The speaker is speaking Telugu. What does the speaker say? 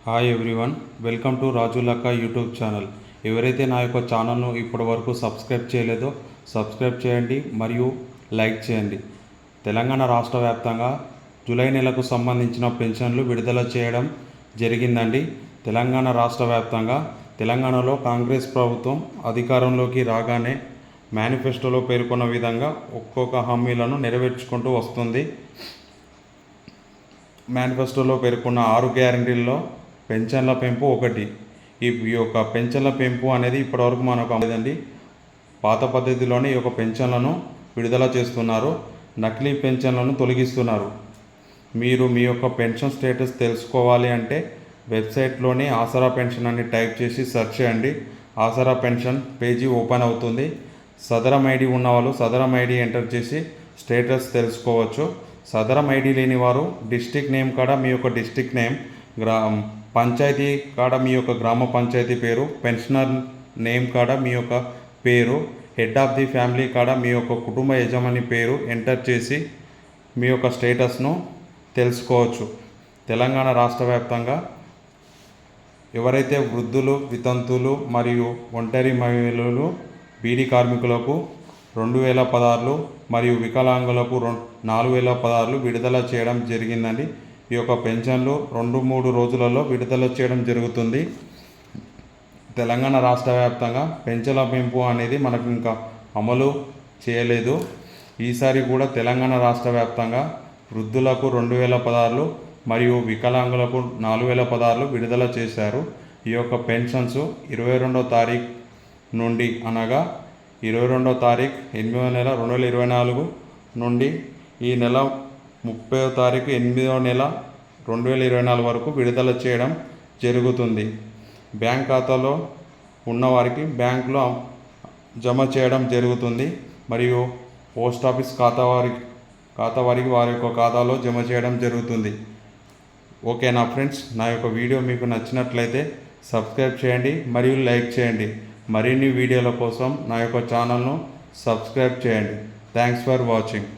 Hi everyone, welcome to Rajulakka YouTube channel. ఎవరైతే నా యొక్క ఛానల్ను ఇప్పటి వరకు సబ్స్క్రైబ్ చేయలేదో సబ్స్క్రైబ్ చేయండి మరియు లైక్ చేయండి. తెలంగాణ రాష్ట్ర వ్యాప్తంగా జూలై నెలకు సంబంధించిన పెన్షన్లు విడుదల చేయడం జరిగిందండి. తెలంగాణ రాష్ట్ర వ్యాప్తంగా తెలంగాణలో కాంగ్రెస్ ప్రభుత్వం అధికారంలోకి రాగానే మేనిఫెస్టోలో పేర్కొన్న విధంగా ఒక్కొక్క హామీలను నెరవేర్చుకుంటూ వస్తుంది. మేనిఫెస్టోలో పేర్కొన్న 6 గ్యారంటీల్లో పెన్షన్ల పెంపు ఒకటి. ఈ యొక్క పెన్షన్ల పెంపు అనేది ఇప్పటివరకు మనకు లేదండి. పాత పద్ధతిలోనే ఈ యొక్క పెన్షన్లను విడుదల చేస్తున్నారు. నకిలీ పెన్షన్లను తొలగిస్తున్నారు. మీరు మీ యొక్క పెన్షన్ స్టేటస్ తెలుసుకోవాలి అంటే వెబ్సైట్లోని ఆసరా పెన్షన్ అని టైప్ చేసి సెర్చ్ చేయండి. ఆసరా పెన్షన్ పేజీ ఓపెన్ అవుతుంది. సదరం ఐడి ఉన్నవాళ్ళు సదరం ఐడి ఎంటర్ చేసి స్టేటస్ తెలుసుకోవచ్చు. సదరం ఐడి లేని వారు డిస్టిక్ నేమ్ కాడ మీ యొక్క డిస్టిక్ నేమ్, పంచాయతీ కాడ మీ యొక్క గ్రామ పంచాయతీ పేరు, పెన్షనర్ నేమ్ కాడ మీ యొక్క పేరు, హెడ్ ఆఫ్ ది ఫ్యామిలీ కాడ మీ యొక్క కుటుంబ యజమాని పేరు ఎంటర్ చేసి మీ యొక్క స్టేటస్ను తెలుసుకోవచ్చు. తెలంగాణ రాష్ట్ర వ్యాప్తంగా ఎవరైతే వృద్ధులు, వితంతువులు మరియు ఒంటరి మహిళలు, బీడీ కార్మికులకు 2016 మరియు వికలాంగులకు 4016 విడుదల చేయడం జరిగిందండి. ఈ యొక్క పెన్షన్లు 2-3 రోజులలో విడుదల చేయడం జరుగుతుంది. తెలంగాణ రాష్ట్ర వ్యాప్తంగా పెన్షన్ల పెంపు అనేది మనకు ఇంకా అమలు చేయలేదు. ఈసారి కూడా తెలంగాణ రాష్ట్ర వ్యాప్తంగా వృద్ధులకు 2016 మరియు వికలాంగులకు 4016 విడుదల చేశారు. ఈ యొక్క పెన్షన్స్ 22వ తారీఖు నుండి అనగా 22వ తారీఖు 8వ నెల 2024 నుండి ఈ నెల 30వ తారీఖు 8వ నెల 2024 వరకు విడుదల చేయడం జరుగుతుంది. బ్యాంక్ ఖాతాలో ఉన్నవారికి బ్యాంకులో జమ చేయడం జరుగుతుంది మరియు పోస్ట్ ఆఫీస్ ఖాతా వారికి వారి యొక్క ఖాతాలో జమ చేయడం జరుగుతుంది. ఓకే నా ఫ్రెండ్స్, నా యొక్క వీడియో మీకు నచ్చినట్లయితే సబ్స్క్రైబ్ చేయండి మరియు లైక్ చేయండి. మరిన్ని వీడియోల కోసం నా యొక్క ఛానల్ను సబ్స్క్రైబ్ చేయండి. Thanks for watching.